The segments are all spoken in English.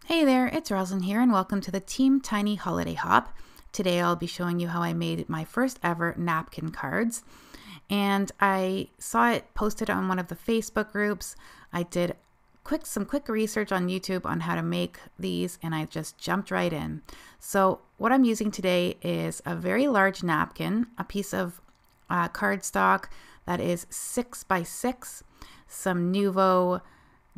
Hey there, it's Roslyn here and welcome to the Team Tiny Holiday Hop. Today I'll be showing you how I made my first ever napkin cards. And I saw it posted on one of the Facebook groups. I did some quick research on YouTube on how to make these and I just jumped right in. So what I'm using today is a very large napkin, a piece of cardstock that is 6 by 6, some Nuvo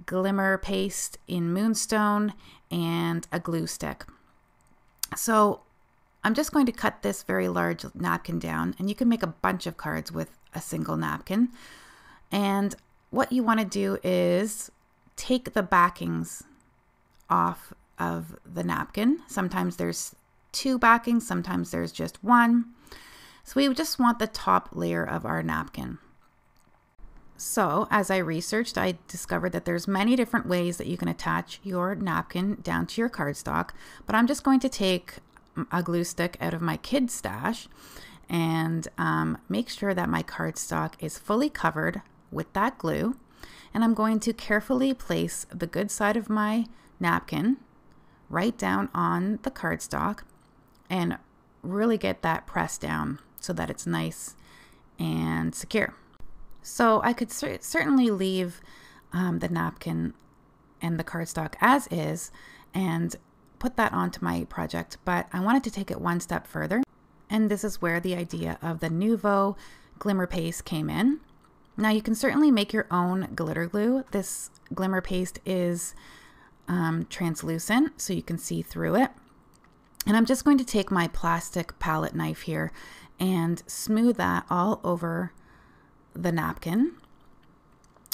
glimmer paste in Moonstone, and a glue stick. So I'm just going to cut this very large napkin down, and you can make a bunch of cards with a single napkin. And what you want to do is take the backings off of the napkin. Sometimes there's 2 backings, sometimes there's just 1. So we just want the top layer of our napkin. So as I researched, I discovered that there's many different ways that you can attach your napkin down to your cardstock, but I'm just going to take a glue stick out of my kid stash and make sure that my cardstock is fully covered with that glue. And I'm going to carefully place the good side of my napkin right down on the cardstock and really get that pressed down so that it's nice and secure. So I could certainly leave the napkin and the cardstock as is and put that onto my project, but I wanted to take it one step further. And this is where the idea of the Nuvo glimmer paste came in. Now you can certainly make your own glitter glue. This glimmer paste is translucent, so you can see through it. And I'm just going to take my plastic palette knife here and smooth that all over the napkin.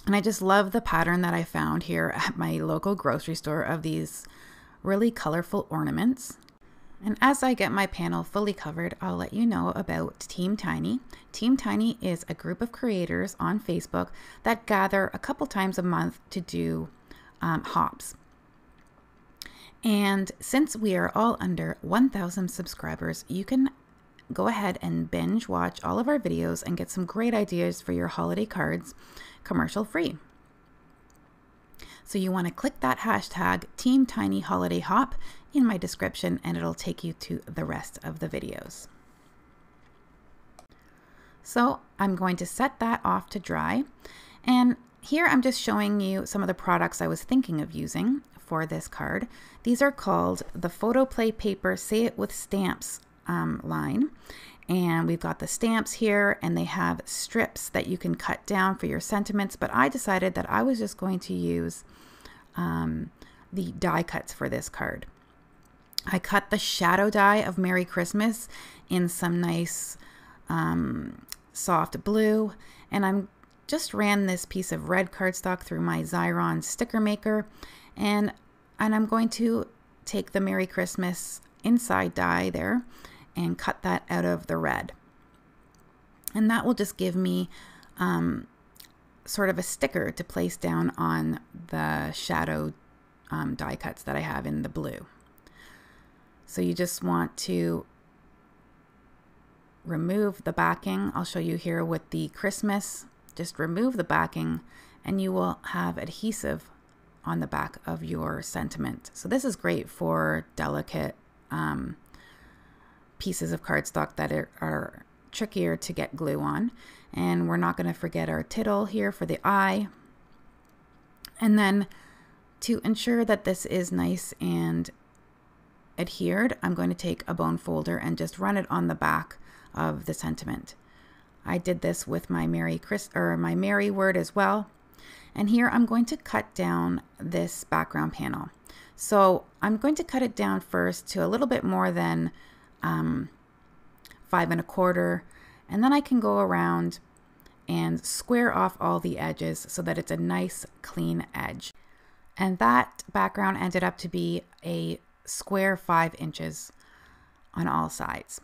And I just love the pattern that I found here at my local grocery store of these really colorful ornaments. And as I get my panel fully covered, I'll let you know about Team Tiny. Team Tiny is a group of creators on Facebook that gather a couple times a month to do hops. And since we are all under 1,000 subscribers, you can go ahead and binge watch all of our videos and get some great ideas for your holiday cards commercial free. So you want to click that hashtag Team Tiny Holiday Hop in my description and it'll take you to the rest of the videos. So I'm going to set that off to dry, and here I'm just showing you some of the products I was thinking of using for this card. These are called the Photo Play Paper Say It With Stamps line, and we've got the stamps here and they have strips that you can cut down for your sentiments, but I decided that I was just going to use the die cuts for this card. I cut the shadow die of Merry Christmas in some nice soft blue, and I'm just ran this piece of red cardstock through my Xyron sticker maker, and I'm going to take the Merry Christmas inside die there and cut that out of the red. And that will just give me sort of a sticker to place down on the shadow die cuts that I have in the blue. So you just want to remove the backing. I'll show you here with the Christmas. Just remove the backing and you will have adhesive on the back of your sentiment. So this is great for delicate pieces of cardstock that are trickier to get glue on. And we're not going to forget our tittle here for the eye. And then to ensure that this is nice and adhered, I'm going to take a bone folder and just run it on the back of the sentiment. I did this with my my Merry word as well. And here I'm going to cut down this background panel. So I'm going to cut it down first to a little bit more than 5 1/4, and then I can go around and square off all the edges so that it's a nice clean edge. And that background ended up to be a square 5 inches on all sides.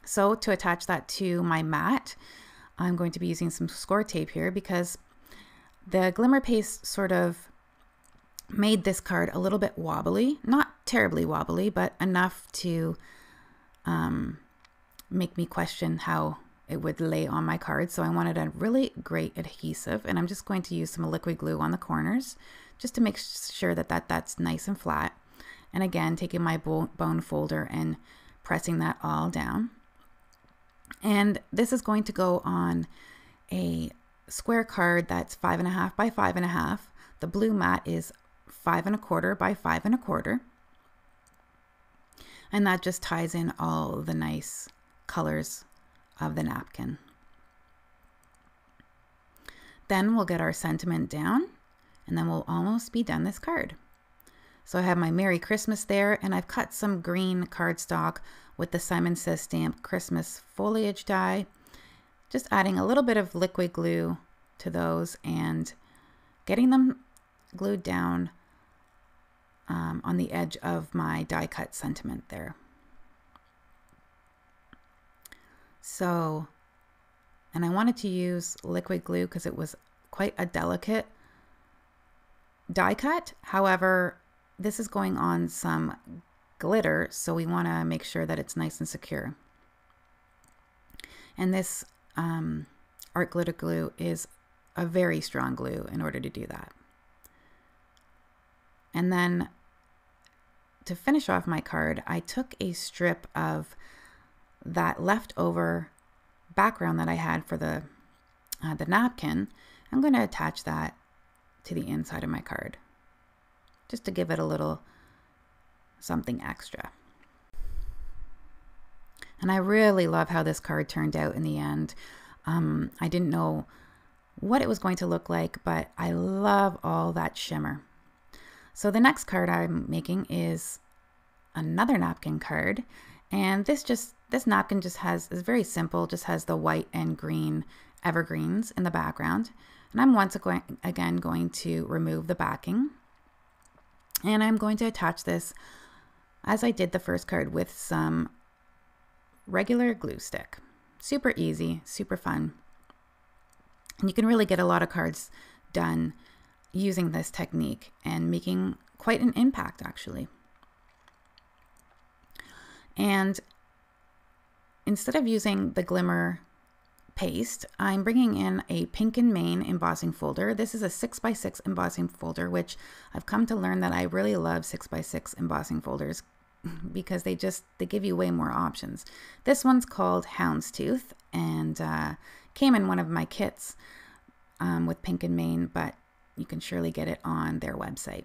So to attach that to my mat, I'm going to be using some score tape here because the glimmer paste sort of made this card a little bit wobbly, not terribly wobbly, but enough to make me question how it would lay on my card. So I wanted a really great adhesive, and I'm just going to use some liquid glue on the corners just to make sure that that's nice and flat. And again, taking my bone folder and pressing that all down. And this is going to go on a square card that's 5.5 by 5.5. The blue mat is 5.25 by 5.25. And that just ties in all the nice colors of the napkin. Then we'll get our sentiment down, and then we'll almost be done this card. So I have my Merry Christmas there, and I've cut some green cardstock with the Simon Says Stamp Christmas foliage die. Just adding a little bit of liquid glue to those and getting them glued down on the edge of my die cut sentiment there. So, and I wanted to use liquid glue because it was quite a delicate die cut. However, this is going on some glitter, so we want to make sure that it's nice and secure. And this art glitter glue is a very strong glue in order to do that. And then to finish off my card, I took a strip of that leftover background that I had for the napkin. I'm going to attach that to the inside of my card, just to give it a little something extra. And I really love how this card turned out in the end. I didn't know what it was going to look like, but I love all that shimmer. So the next card I'm making is another napkin card, and this napkin just is very simple, just has the white and green evergreens in the background. And I'm once again going to remove the backing, and I'm going to attach this as I did the first card with some regular glue stick. Super easy, super fun. And you can really get a lot of cards done using this technique and making quite an impact actually. And instead of using the glimmer paste, I'm bringing in a Pink and Main embossing folder. This is a 6x6 embossing folder, which I've come to learn that I really love 6x6 embossing folders because they give you way more options. This one's called Houndstooth and came in one of my kits with Pink and Main, but you can surely get it on their website.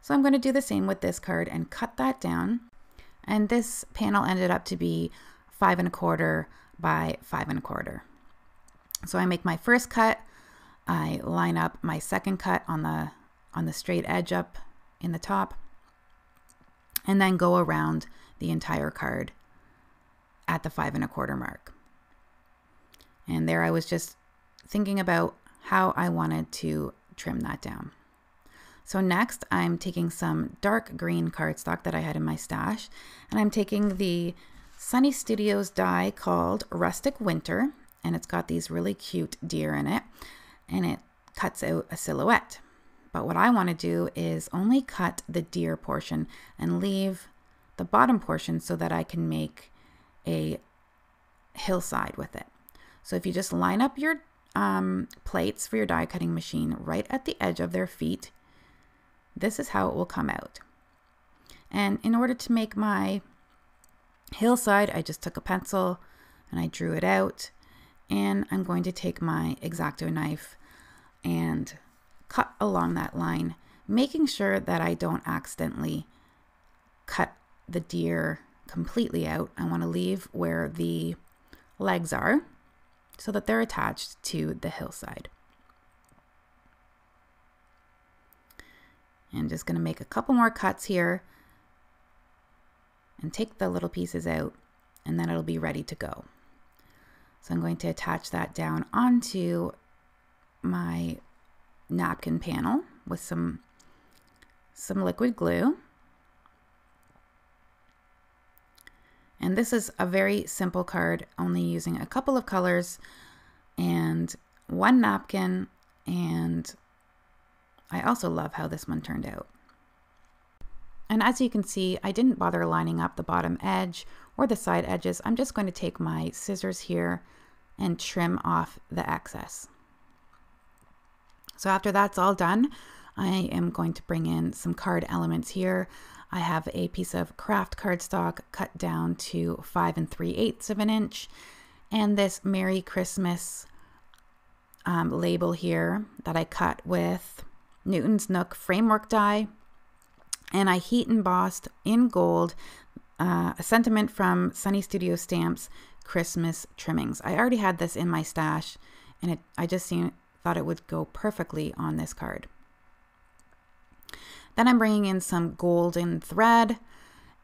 So I'm going to do the same with this card and cut that down. And this panel ended up to be 5.25 by 5.25. So I make my first cut, I line up my second cut on the straight edge up in the top, and then go around the entire card at the 5.25 mark. And there I was just thinking about how I wanted to trim that down. So next I'm taking some dark green cardstock that I had in my stash, and I'm taking the Sunny Studios die called Rustic Winter, and it's got these really cute deer in it, and it cuts out a silhouette. But what I want to do is only cut the deer portion and leave the bottom portion so that I can make a hillside with it. So if you just line up your plates for your die cutting machine right at the edge of their feet, this is how it will come out. And in order to make my hillside, I just took a pencil and I drew it out, and I'm going to take my X-Acto knife and cut along that line, making sure that I don't accidentally cut the deer completely out. I want to leave where the legs are so that they're attached to the hillside. And just going to make a couple more cuts here and take the little pieces out, and then it'll be ready to go. So I'm going to attach that down onto my napkin panel with some liquid glue. And this is a very simple card, only using a couple of colors and one napkin, and I also love how this one turned out. And as you can see, I didn't bother lining up the bottom edge or the side edges. I'm just going to take my scissors here and trim off the excess. So after that's all done, I am going to bring in some card elements here. I have a piece of craft cardstock cut down to 5 3/8 of an inch, and this Merry Christmas label here that I cut with Newton's Nook framework die, and I heat embossed in gold a sentiment from Sunny Studio Stamps Christmas trimmings. I already had this in my stash, and I just thought it would go perfectly on this card. Then I'm bringing in some golden thread,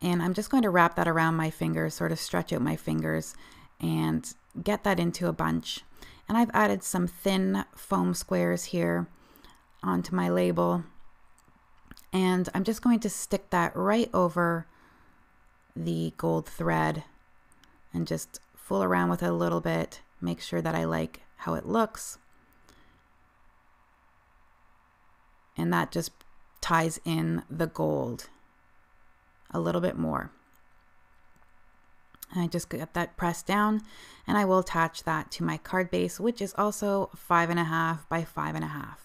and I'm just going to wrap that around my fingers, sort of stretch out my fingers and get that into a bunch. And I've added some thin foam squares here onto my label, and I'm just going to stick that right over the gold thread and just fool around with it a little bit, make sure that I like how it looks. And that just ties in the gold a little bit more. And I just get that pressed down, and I will attach that to my card base, which is also 5.5 by 5.5.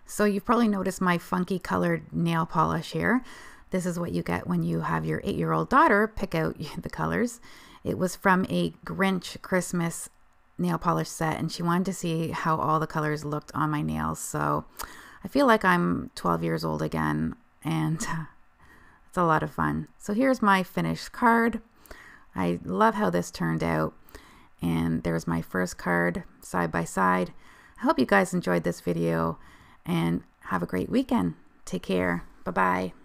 So you've probably noticed my funky colored nail polish here. This is what you get when you have your 8-year-old daughter pick out the colors. It was from a Grinch Christmas nail polish set, and she wanted to see how all the colors looked on my nails. So I feel like I'm 12 years old again, and it's a lot of fun. So here's my finished card. I love how this turned out, and there's my first card side by side. I hope you guys enjoyed this video, and have a great weekend. Take care. Bye-bye.